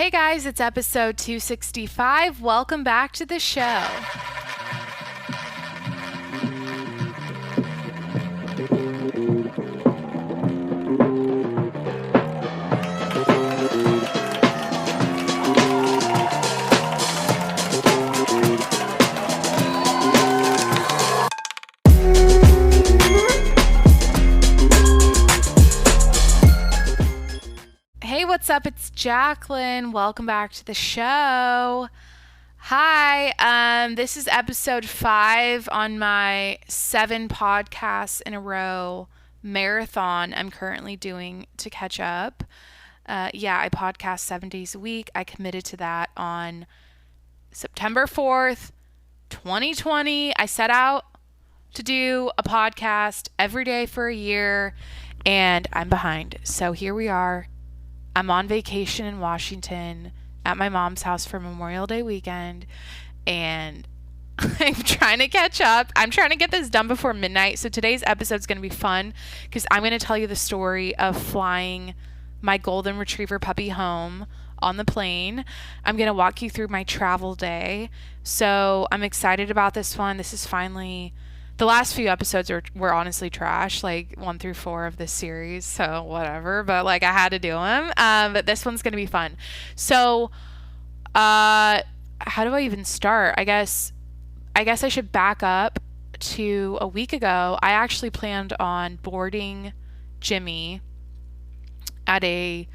Hey guys, it's episode 265. Welcome back to the show. Hey, what's up? It's Jacqueline. Welcome back to the show. Hi, this is episode 5 on my 7 podcasts in a row marathon I'm currently doing to catch up. I podcast 7 days a week. I committed to that on September 4th, 2020. I set out to do a podcast every day for a year, and I'm behind. So here we are. I'm on vacation in Washington at my mom's house for Memorial Day weekend, and I'm trying to catch up. I'm trying to get this done before midnight. So today's episode is going to be fun because I'm going to tell you the story of flying my golden retriever puppy home on the plane. I'm going to walk you through my travel day. So I'm excited about this one. This is finally... The last few episodes were honestly trash, like 1 through 4 of this series, so whatever, but like I had to do them. But this one's going to be fun. So, how do I even start? I guess I should back up to a week ago. I actually planned on boarding Jimmy at a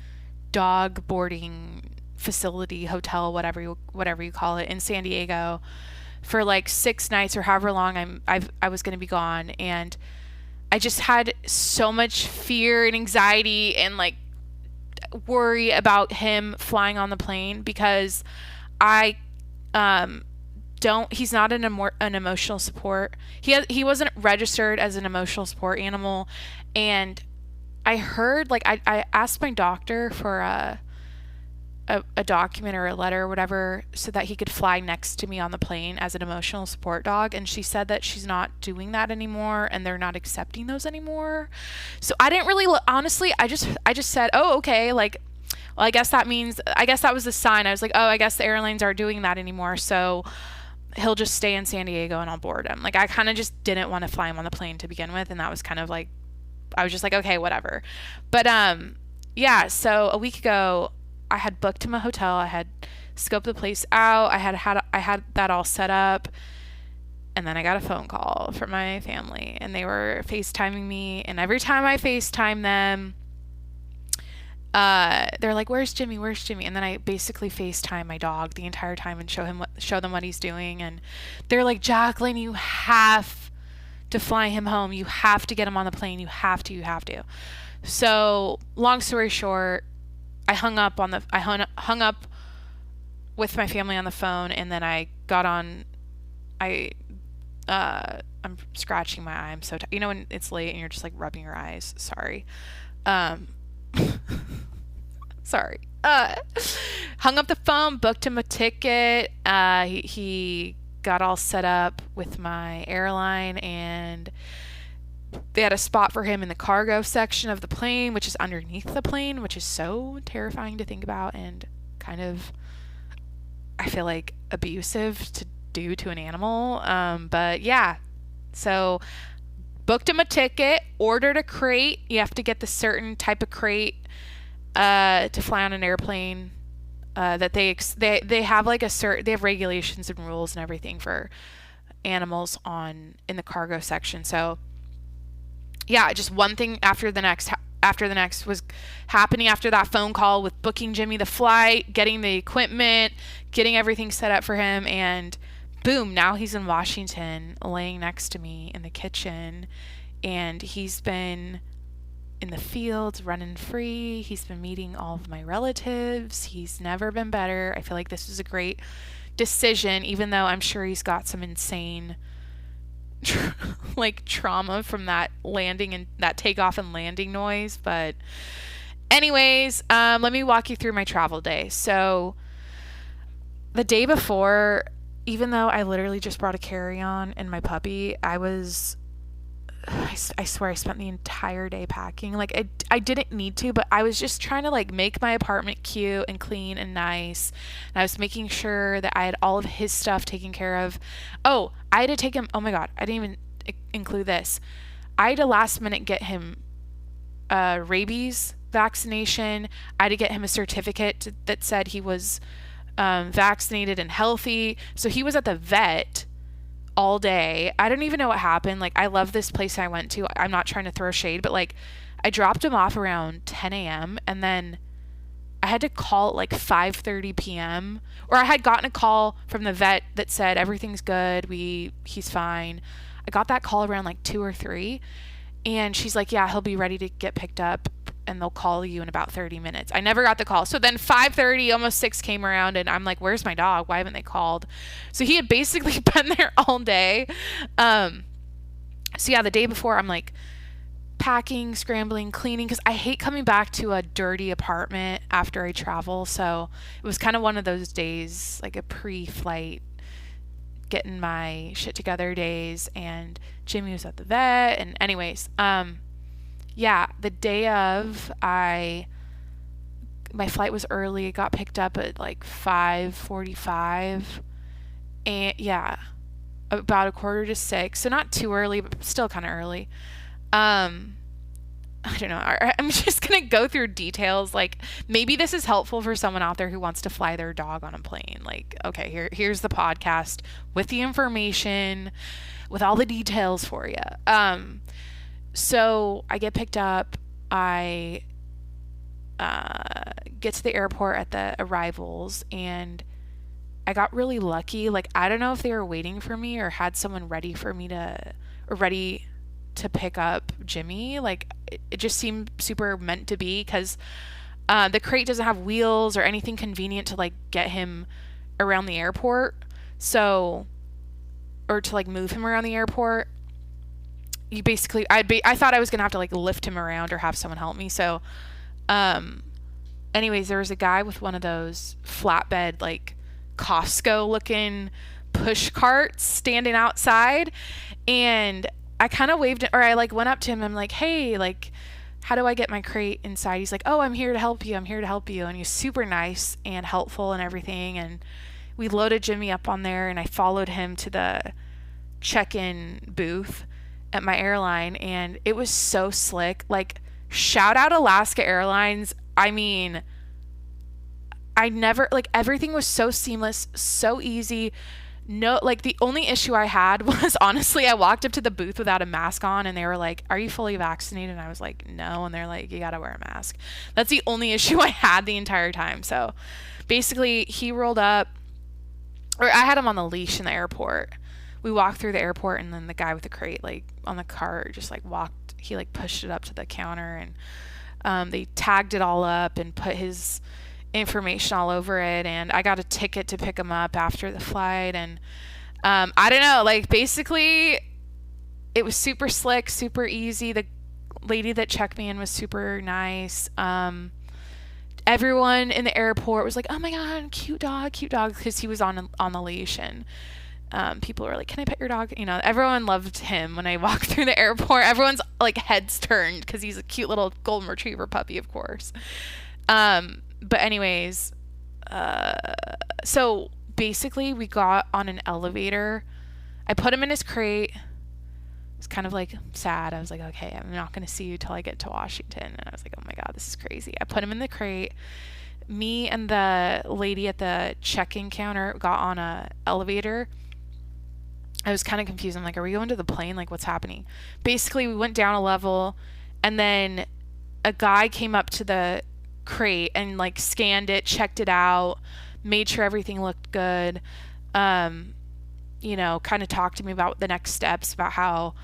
dog boarding facility, hotel, whatever you call it, in San Diego, for like 6 nights or however long I was going to be gone. And I just had so much fear and anxiety and like worry about him flying on the plane because he's not an emotional support. He wasn't registered as an emotional support animal. And I heard, like, I asked my doctor for a document or a letter or whatever so that he could fly next to me on the plane as an emotional support dog, and she said that she's not doing that anymore and they're not accepting those anymore. So I didn't really honestly, I just said, oh, okay, like, well, I guess that was the sign. I was like, oh, I guess the airlines aren't doing that anymore, so he'll just stay in San Diego and I'll board him. Like, I kind of just didn't want to fly him on the plane to begin with, and that was kind of like, I was just like, okay, whatever. But so a week ago I had booked him a hotel. I had scoped the place out. I had that all set up. And then I got a phone call from my family, and they were FaceTiming me. And every time I FaceTime them, they're like, "Where's Jimmy? Where's Jimmy?" And then I basically FaceTime my dog the entire time and show them what he's doing. And they're like, "Jacqueline, you have to fly him home. You have to get him on the plane. You have to." So long story short, I hung up with my family on the phone, and then I got on. I'm scratching my eye. I'm so you know when it's late and you're just like rubbing your eyes. Sorry. Sorry. Hung up the phone, booked him a ticket. He got all set up with my airline, and they had a spot for him in the cargo section of the plane, which is underneath the plane, which is so terrifying to think about and kind of, I feel like, abusive to do to an animal. But yeah, so booked him a ticket, ordered a crate. You have to get the certain type of crate to fly on an airplane. That they have like they have regulations and rules and everything for animals in the cargo section. So yeah, just one thing after the next was happening after that phone call with booking Jimmy the flight, getting the equipment, getting everything set up for him, and boom, now he's in Washington laying next to me in the kitchen, and he's been in the fields running free. He's been meeting all of my relatives. He's never been better. I feel like this was a great decision, even though I'm sure he's got some insane trauma from that landing and that takeoff and landing noise. But anyways, let me walk you through my travel day. So the day before, even though I literally just brought a carry-on and my puppy, I was I swear I spent the entire day packing. Like I didn't need to, but I was just trying to like make my apartment cute and clean and nice. And I was making sure that I had all of his stuff taken care of. Oh, I had to take him. Oh my God, I didn't even include this. I had to last minute get him rabies vaccination. I had to get him a certificate that said he was vaccinated and healthy. So he was at the vet all day. I don't even know what happened. Like, I love this place I went to. I'm not trying to throw shade, but like, I dropped him off around 10 a.m. and then I had to call at like 5:30 p.m. Or I had gotten a call from the vet that said everything's good. He's fine. I got that call around like 2 or 3, and she's like, yeah, he'll be ready to get picked up and they'll call you in about 30 minutes. I never got the call. So then 5:30, almost 6 came around and I'm like, where's my dog? Why haven't they called? So he had basically been there all day. So yeah, the day before I'm like packing, scrambling, cleaning, because I hate coming back to a dirty apartment after I travel. So it was kind of one of those days, like a pre-flight getting my shit together days, and Jimmy was at the vet. And anyways, yeah, the day of, my flight was early. I got picked up at like 5:45, and yeah, about 5:45. So not too early, but still kind of early. I don't know. I'm just going to go through details. Like, maybe this is helpful for someone out there who wants to fly their dog on a plane. Like, okay, here's the podcast with the information, with all the details for you. So I get picked up. I get to the airport at the arrivals, and I got really lucky. Like, I don't know if they were waiting for me or had someone ready to pick up Jimmy. Like, it just seemed super meant to be, because the crate doesn't have wheels or anything convenient to like get him around the airport. So, or to like move him around the airport. You basically, I thought I was gonna have to like lift him around or have someone help me. So, anyways, there was a guy with one of those flatbed, like Costco looking push carts standing outside, and I kind of waved, or I like went up to him. I'm like, hey, like, how do I get my crate inside? He's like, oh, I'm here to help you. And he's super nice and helpful and everything. And we loaded Jimmy up on there, and I followed him to the check-in booth at my airline, and it was so slick. Like, shout out Alaska Airlines. I mean, everything was so seamless, so easy. No, like, the only issue I had was, honestly, I walked up to the booth without a mask on, and they were like, are you fully vaccinated? And I was like, no. And they're like, you gotta wear a mask. That's the only issue I had the entire time. So basically, he rolled up, or I had him on the leash in the airport. We walked through the airport, and then the guy with the crate, like, on the cart just like he like pushed it up to the counter, and they tagged it all up and put his information all over it, and I got a ticket to pick him up after the flight. And I don't know, like, basically it was super slick, super easy. The lady that checked me in was super nice. Everyone in the airport was like, oh my God, cute dog, because he was on the leash. And people were like, can I pet your dog? You know, everyone loved him when I walked through the airport. Everyone's like heads turned because he's a cute little golden retriever puppy, of course. But anyways, so basically we got on an elevator. I put him in his crate. It was kind of like sad. I was like, okay, I'm not going to see you till I get to Washington. And I was like, oh my God, this is crazy. I put him in the crate. Me and the lady at the check-in counter got on a elevator. I was kind of confused. I'm like, are we going to the plane? Like, what's happening? Basically, we went down a level, and then a guy came up to the crate and like scanned it, checked it out, made sure everything looked good. You know, kind of talked to me about the next steps, about how,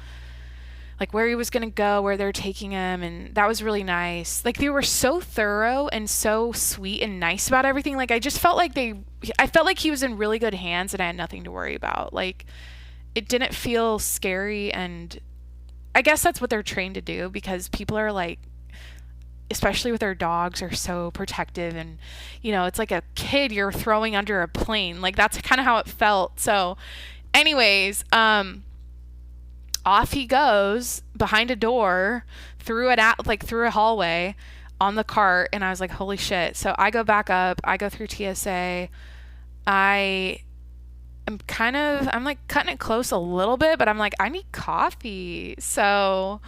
like, where he was going to go, where they're taking him. And that was really nice. Like, they were so thorough and so sweet and nice about everything. Like, I just felt like I felt like he was in really good hands and I had nothing to worry about. Like, it didn't feel scary. And I guess that's what they're trained to do, because people are like, especially with their dogs, are so protective. And, you know, it's like a kid you're throwing under a plane. Like, that's kind of how it felt. So anyways, Off he goes behind a door through a hallway on the cart, and I was like, holy shit. So I go back up, I go through TSA. I'm like cutting it close a little bit, but I'm like, I need coffee. So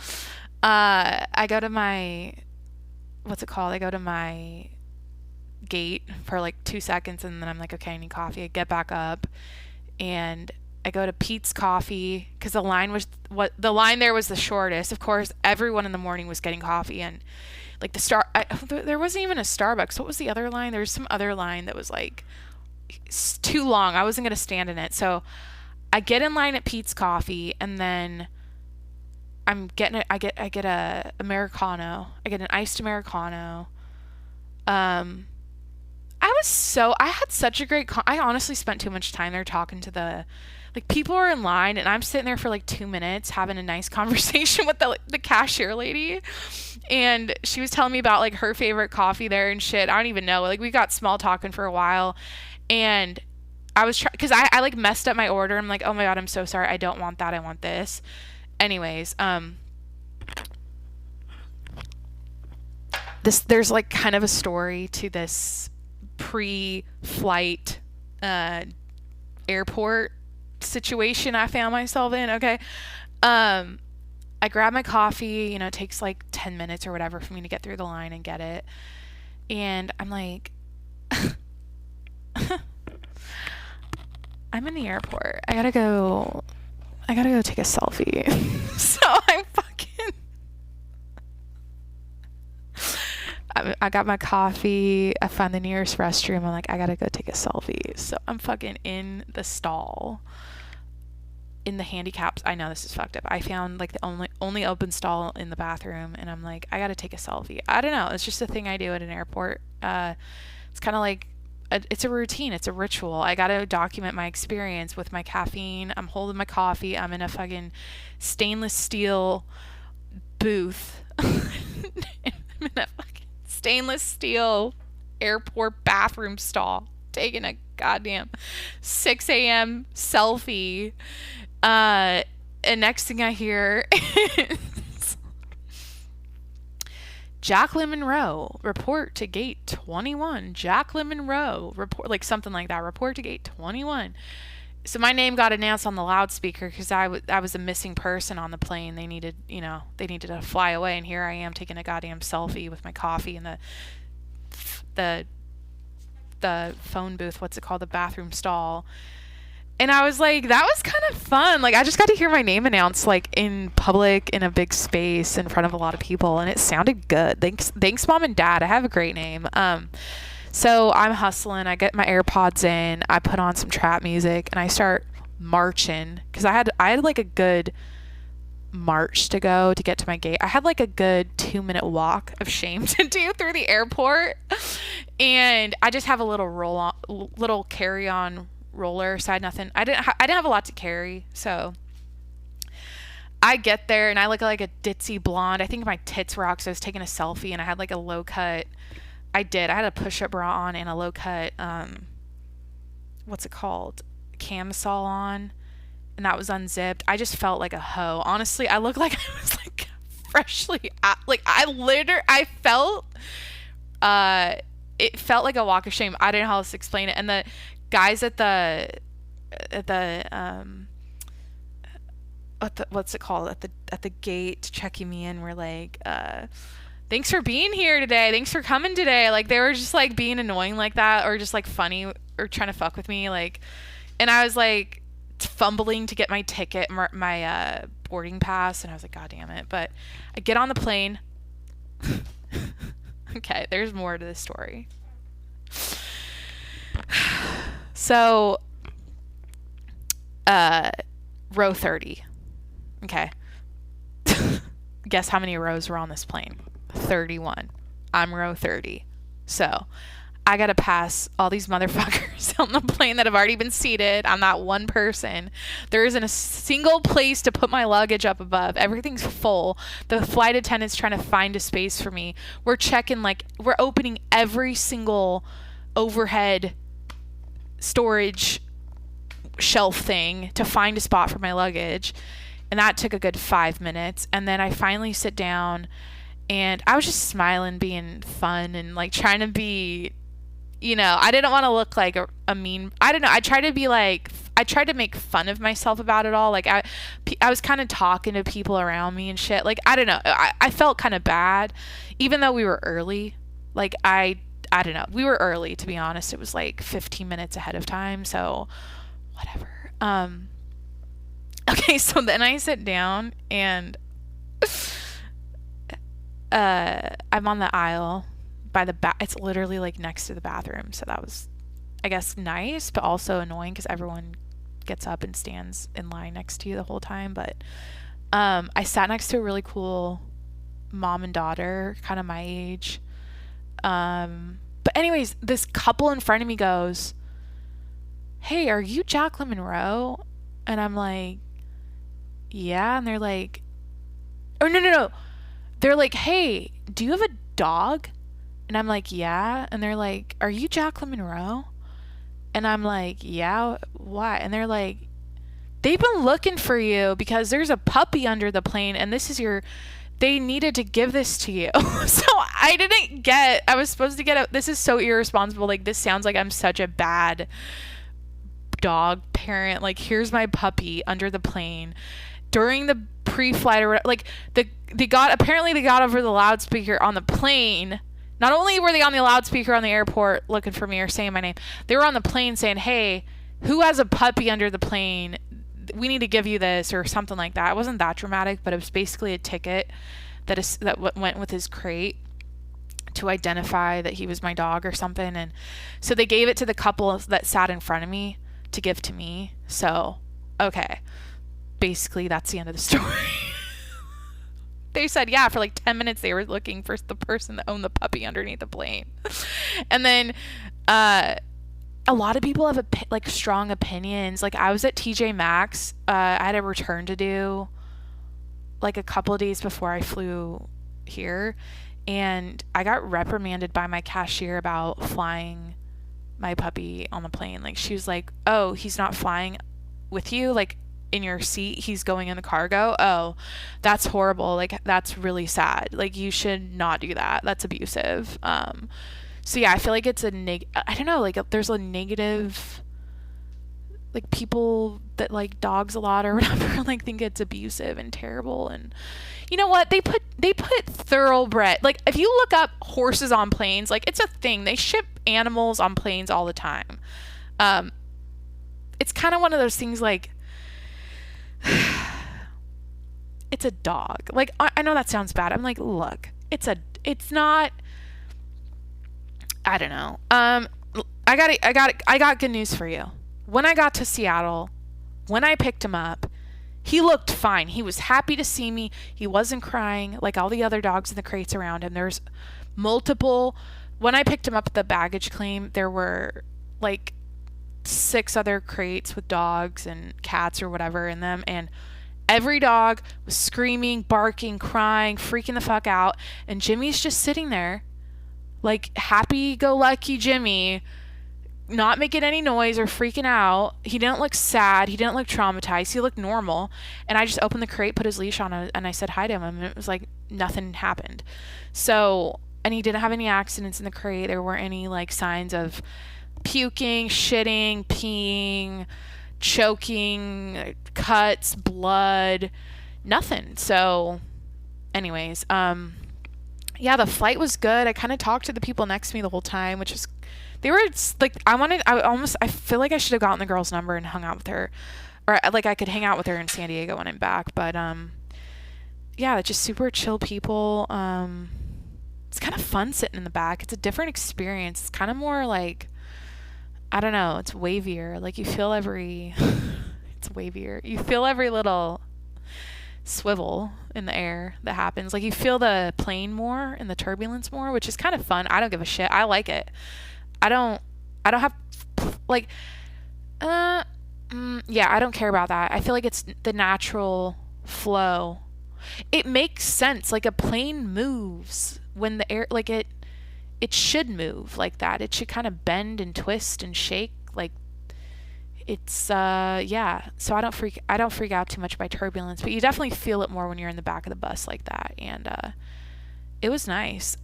I go to my, what's it called? I go to my gate for like 2 seconds, and then I'm like, okay, I need coffee. I get back up and I go to Peet's Coffee because the line there was the shortest. Of course, everyone in the morning was getting coffee, and like there wasn't even a Starbucks. What was the other line? There was some other line that was like too long. I wasn't gonna stand in it. So I get in line at Peet's Coffee, and then I get a Americano. I get an iced Americano. I had such a great I honestly spent too much time there talking to people are in line, and I'm sitting there for like 2 minutes having a nice conversation with the cashier lady, and she was telling me about like her favorite coffee there and shit. I don't even know. Like we got small talking for a while, and I was because I like messed up my order. I'm like, oh my god, I'm so sorry. I don't want that. I want this. Anyways, there's like kind of a story to this pre-flight airport situation I found myself in. Okay. I grab my coffee, it takes like 10 minutes or whatever for me to get through the line and get it. And I'm like, I'm in the airport. I gotta go take a selfie. So I got my coffee. I found the nearest restroom. I'm like, I gotta go take a selfie. So I'm fucking in the stall. In the handicaps. I know this is fucked up. I found like the only open stall in the bathroom, and I'm like, I gotta take a selfie. I don't know. It's just a thing I do at an airport. It's kind of like it's a routine. It's a ritual. I gotta document my experience with my caffeine. I'm holding my coffee. I'm in a fucking stainless steel booth. I'm in a fucking stainless steel airport bathroom stall taking a goddamn 6 a.m. selfie. And next thing I hear is Jacqueline Monroe, report to gate 21. Jacqueline Monroe, report, like something like that, report to gate 21. So my name got announced on the loudspeaker because I was a missing person on the plane. They needed to fly away, and here I am taking a goddamn selfie with my coffee in the phone booth, what's it called, the bathroom stall. And I was like, that was kind of fun. Like I just got to hear my name announced like in public in a big space in front of a lot of people, and it sounded good. Thanks Mom and Dad. I have a great name. So I'm hustling. I get my AirPods in. I put on some trap music, and I start marching because I had like a good march to go to get to my gate. I had like a good 2-minute walk of shame to do through the airport, and I just have a little carry-on roller, so I had nothing. I didn't have a lot to carry, so I get there and I look like a ditzy blonde. I think my tits were out because I was taking a selfie, and I had like a low cut. I had a push-up bra on and a low cut what's it called, camisole on, and that was unzipped. I just felt like a hoe. Honestly, I looked like I was like freshly out. Like I felt it felt like a walk of shame. I don't know how else to explain it. And the guys at the what's it called, at the gate checking me in were like, thanks for being here today, thanks for coming today. Like they were just like being annoying like that, or just like funny, or trying to fuck with me, like. And I was like fumbling to get my ticket, my boarding pass, and I was like, god damn it. But I get on the plane. Okay, there's more to this story. So, row 30. Okay. Guess how many rows were on this plane? 31. I'm row 30. So, I gotta pass all these motherfuckers on the plane that have already been seated. I'm not one person. There isn't a single place to put my luggage up above. Everything's full. The flight attendant's trying to find a space for me. We're opening every single overhead storage shelf thing to find a spot for my luggage. And that took a good 5 minutes. And then I finally sit down and I was just smiling, being fun and like trying to be, I didn't want to look like a mean, I don't know. I tried to make fun of myself about it all. Like I was kind of talking to people around me and shit. Like, I don't know. I felt kind of bad, even though we were early. Like, I don't know. We were early, to be honest. It was like 15 minutes ahead of time. So whatever. Okay. So then I sit down and, I'm on the aisle by the it's literally like next to the bathroom. So that was, I guess, nice, but also annoying because everyone gets up and stands in line next to you the whole time. But I sat next to a really cool mom and daughter, kind of my age. But anyways, this couple in front of me goes, "Hey, are you Jacqueline Monroe?" And I'm like, "Yeah." And they're like, "Oh, no. They're like, "Hey, do you have a dog?" And I'm like, "Yeah." And they're like, "Are you Jacqueline Monroe?" And I'm like, "Yeah, why?" And they're like, "They've been looking for you because there's a puppy under the plane and they needed to give this to you." So I was supposed to get this is so irresponsible. Like, this sounds like I'm such a bad dog parent. Like, here's my puppy under the plane during the pre-flight or like they got over the loudspeaker on the plane. Not only were they on the loudspeaker on the airport looking for me or saying my name, they were on the plane saying, "Hey, who has a puppy under the plane? We need to give you this," or something like that. It wasn't that dramatic, but it was basically a ticket that went with his crate to identify that he was my dog or something. And so they gave it to the couple that sat in front of me to give to me. So, okay. Basically, that's the end of the story. They said, yeah, for like 10 minutes they were looking for the person that owned the puppy underneath the plane. And then a lot of people have like strong opinions. Like, I was at TJ Maxx. I had a return to do like a couple of days before I flew here, and I got reprimanded by my cashier about flying my puppy on the plane. Like, she was like, "Oh, he's not flying with you, like in your seat, he's going in the cargo. Oh, that's horrible. Like, that's really sad. Like, you should not do that. That's abusive." So yeah, I feel like it's I don't know, like there's a negative, like, people that like dogs a lot or whatever, like, think it's abusive and terrible. And you know what? They put thoroughbred. Like, if you look up horses on planes, like, it's a thing. They ship animals on planes all the time. It's kind of one of those things, like, it's a dog. Like, I know that sounds bad. I'm like, look, it's not, I don't know. I got good news for you. When I got to Seattle, when I picked him up, he looked fine. He was happy to see me. He wasn't crying like all the other dogs in the crates around him. There's multiple. When I picked him up at the baggage claim, there were like 6 other crates with dogs and cats or whatever in them, and every dog was screaming, barking, crying, freaking the fuck out, and Jimmy's just sitting there like happy-go-lucky Jimmy, not making any noise or freaking out. He didn't look sad. He didn't look traumatized. He looked normal. And I just opened the crate, put his leash on, and I said hi to him, and it was like nothing happened. So, and he didn't have any accidents in the crate. There weren't any like signs of puking, shitting, peeing, choking, cuts, blood, nothing. So anyways, yeah, the flight was good. I kind of talked to the people next to me the whole time, which is, they were like, I feel like I should have gotten the girl's number and hung out with her, or like I could hang out with her in San Diego when I'm back. But yeah, just super chill people. It's kind of fun sitting in the back. It's a different experience. It's kind of more like, I don't know, it's wavier. Like, you feel it's wavier. You feel every little swivel in the air that happens. Like, you feel the plane more and the turbulence more, which is kind of fun. I don't give a shit. I like it. I don't have like yeah, I don't care about that. I feel like it's the natural flow. It makes sense. Like, a plane moves when the air, like, it should move like that. It should kind of bend and twist and shake. Like, it's yeah, so I don't freak out too much by turbulence, but you definitely feel it more when you're in the back of the bus like that. And it was nice.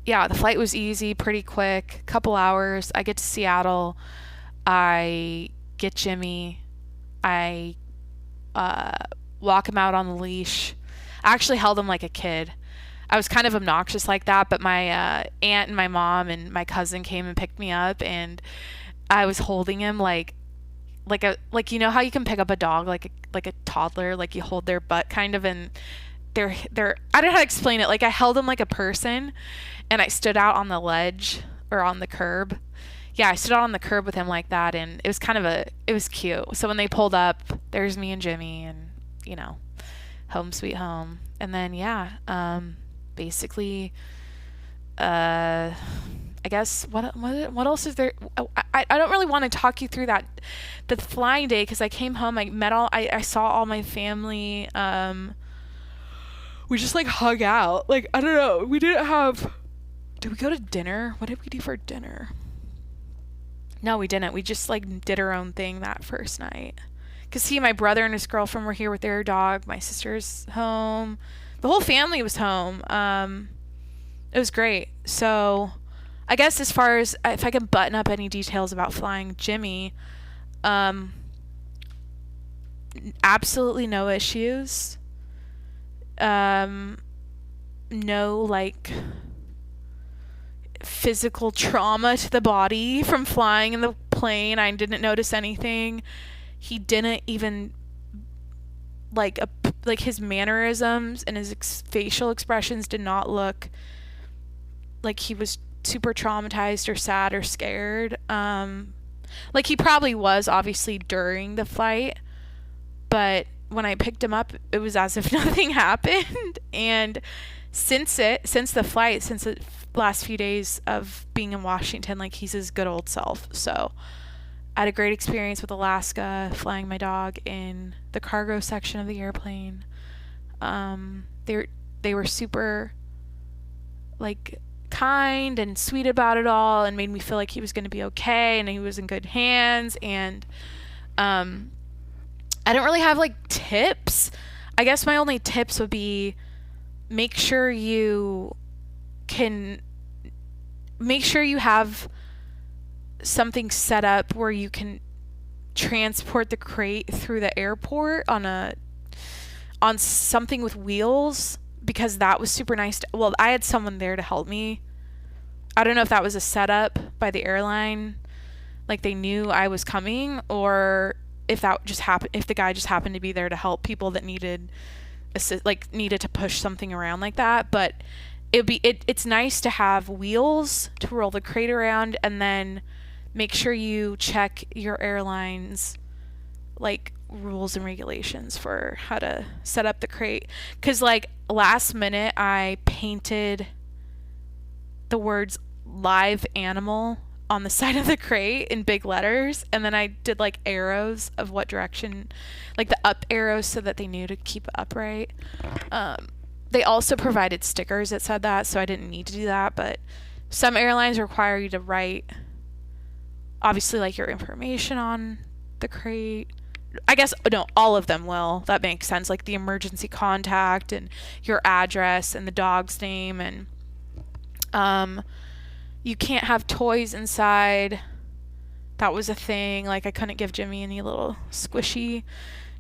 Yeah, the flight was easy, pretty quick, couple hours. I get to Seattle. I get Jimmy. I walk him out on the leash. I actually held him like a kid. I was kind of obnoxious like that, but my aunt and my mom and my cousin came and picked me up, and I was holding him like you know how you can pick up a dog like a toddler, like you hold their butt kind of, and they're I don't know how to explain it. Like I held him like a person, and I stood out on the ledge or on the curb. Yeah, I stood out on the curb with him like that, and it was cute. So when they pulled up, there's me and Jimmy, and you know, home sweet home. And then yeah, basically, I guess what else is there? Oh, I don't really want to talk you through that the flying day because I came home, I saw all my family. We just like hung out. Like I don't know, we didn't have. Did we go to dinner? What did we do for dinner? No, we didn't. We just like did our own thing that first night. Cause my brother and his girlfriend were here with their dog. My sister's home. The whole family was home. It was great. So, I guess as far as if I can button up any details about flying Jimmy, absolutely no issues. No like physical trauma to the body from flying in the plane. I didn't notice anything. He didn't even like his mannerisms and his facial expressions did not look like he was super traumatized or sad or scared. Like he probably was obviously during the flight, but when I picked him up, it was as if nothing happened. And since the last few days of being in Washington, like he's his good old self. So I had a great experience with Alaska, flying my dog in the cargo section of the airplane. They were super like kind and sweet about it all, and made me feel like he was going to be okay and he was in good hands. And I don't really have like tips. I guess my only tips would be make sure you have something set up where you can transport the crate through the airport on something with wheels, because that was super nice. Well, I had someone there to help me. I don't know if that was a setup by the airline, like they knew I was coming, or if that just happened, if the guy just happened to be there to help people that needed to push something around like that. But it's nice to have wheels to roll the crate around, and then make sure you check your airline's like rules and regulations for how to set up the crate. Because like last minute I painted the words live animal on the side of the crate in big letters, and then I did like arrows of what direction, like the up arrows, so that they knew to keep it upright. They also provided stickers that said that, so I didn't need to do that, but some airlines require you to write obviously like your information on the crate. I guess no, all of them will. That makes sense, like the emergency contact and your address and the dog's name. And you can't have toys inside. That was a thing. Like I couldn't give Jimmy any little squishy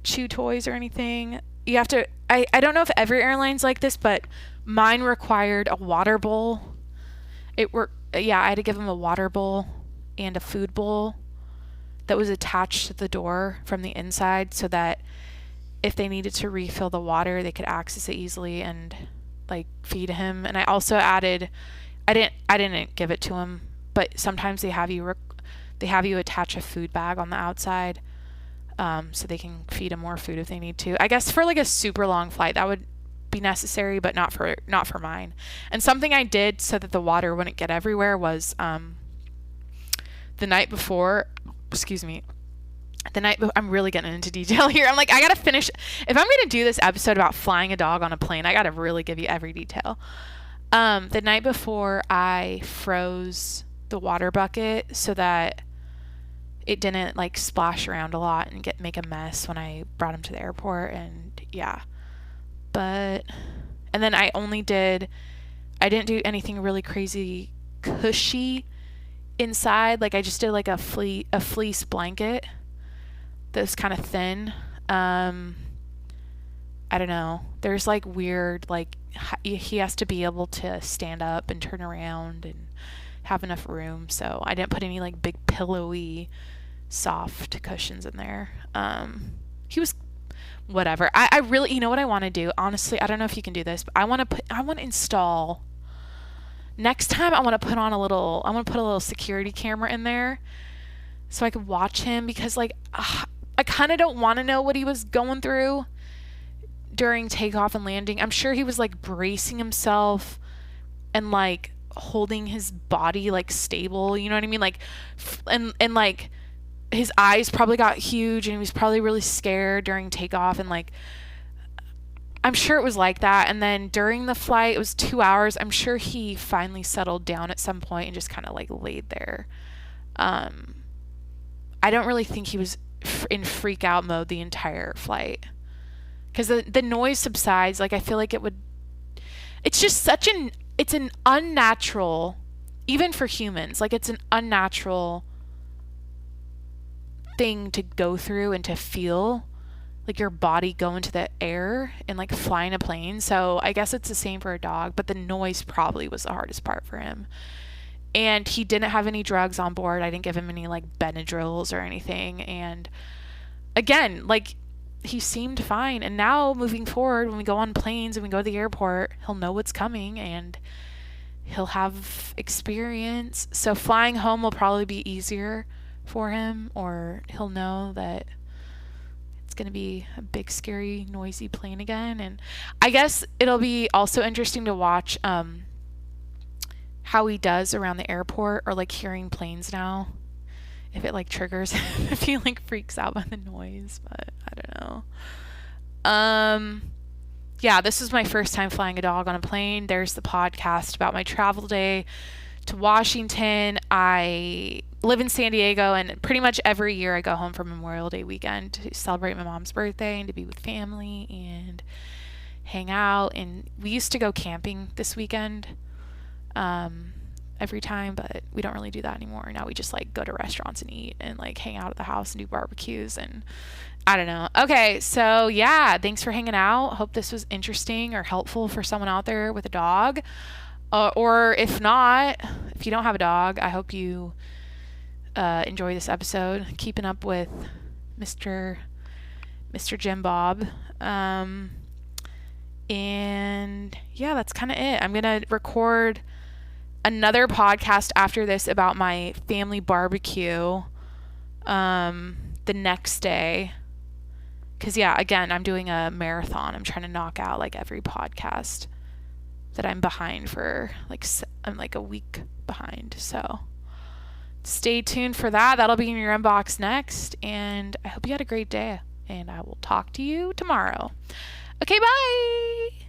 chew toys or anything. You have to, I don't know if every airline's like this, but mine required a water bowl. I had to give him a water bowl and a food bowl that was attached to the door from the inside, so that if they needed to refill the water, they could access it easily and like feed him. And I also added, I didn't give it to him, but sometimes they have you attach a food bag on the outside, so they can feed him more food if they need to. I guess for like a super long flight that would be necessary, but not for mine. And something I did so that the water wouldn't get everywhere was the night before, I'm really getting into detail here. I'm like, I gotta finish. If I'm gonna do this episode about flying a dog on a plane, I gotta really give you every detail. The night before, I froze the water bucket so that it didn't like splash around a lot and make a mess when I brought him to the airport. And yeah, but, and then I didn't do anything really crazy cushy inside. Like I just did like a fleece blanket that was kind of thin. I don't know. There's like weird, like he has to be able to stand up and turn around and have enough room. So I didn't put any like big pillowy soft cushions in there. He was whatever. I really, you know what I want to do? Honestly, I don't know if you can do this, but I want to install next time. I want to put a little security camera in there so I could watch him, because like I kind of don't want to know what he was going through during takeoff and landing. I'm sure he was like bracing himself and like holding his body like stable, you know what I mean? Like and like his eyes probably got huge and he was probably really scared during takeoff, and like I'm sure it was like that. And then during the flight, it was 2 hours. I'm sure he finally settled down at some point and just kind of like laid there. I don't really think he was in freak out mode the entire flight, because the noise subsides. Like I feel like it's just it's an unnatural, even for humans, like it's an unnatural thing to go through and to feel like your body go into the air and like fly in a plane. So I guess it's the same for a dog, but the noise probably was the hardest part for him. And he didn't have any drugs on board. I didn't give him any like Benadryls or anything. And again, like he seemed fine. And now moving forward, when we go on planes and we go to the airport, he'll know what's coming and he'll have experience. So flying home will probably be easier for him, or he'll know that it's going to be a big, scary, noisy plane again. And I guess it'll be also interesting to watch how he does around the airport, or like hearing planes now, if it like triggers him, if he like freaks out by the noise. But I don't know. Yeah, this is my first time flying a dog on a plane. There's the podcast about my travel day to Washington. I live in San Diego, and pretty much every year I go home for Memorial Day weekend to celebrate my mom's birthday and to be with family and hang out. And we used to go camping this weekend every time, but we don't really do that anymore. Now we just like go to restaurants and eat and like hang out at the house and do barbecues, and I don't know. Okay, so yeah, thanks for hanging out. Hope this was interesting or helpful for someone out there with a dog. Or if not, if you don't have a dog, I hope you enjoy this episode. Keeping up with Mr. Jim Bob. And yeah, that's kind of it. I'm going to record another podcast after this about my family barbecue the next day. Because yeah, again, I'm doing a marathon. I'm trying to knock out like every podcast that I'm behind for. Like I'm like a week behind. So stay tuned for that. That'll be in your inbox next. And I hope you had a great day. And I will talk to you tomorrow. Okay, bye.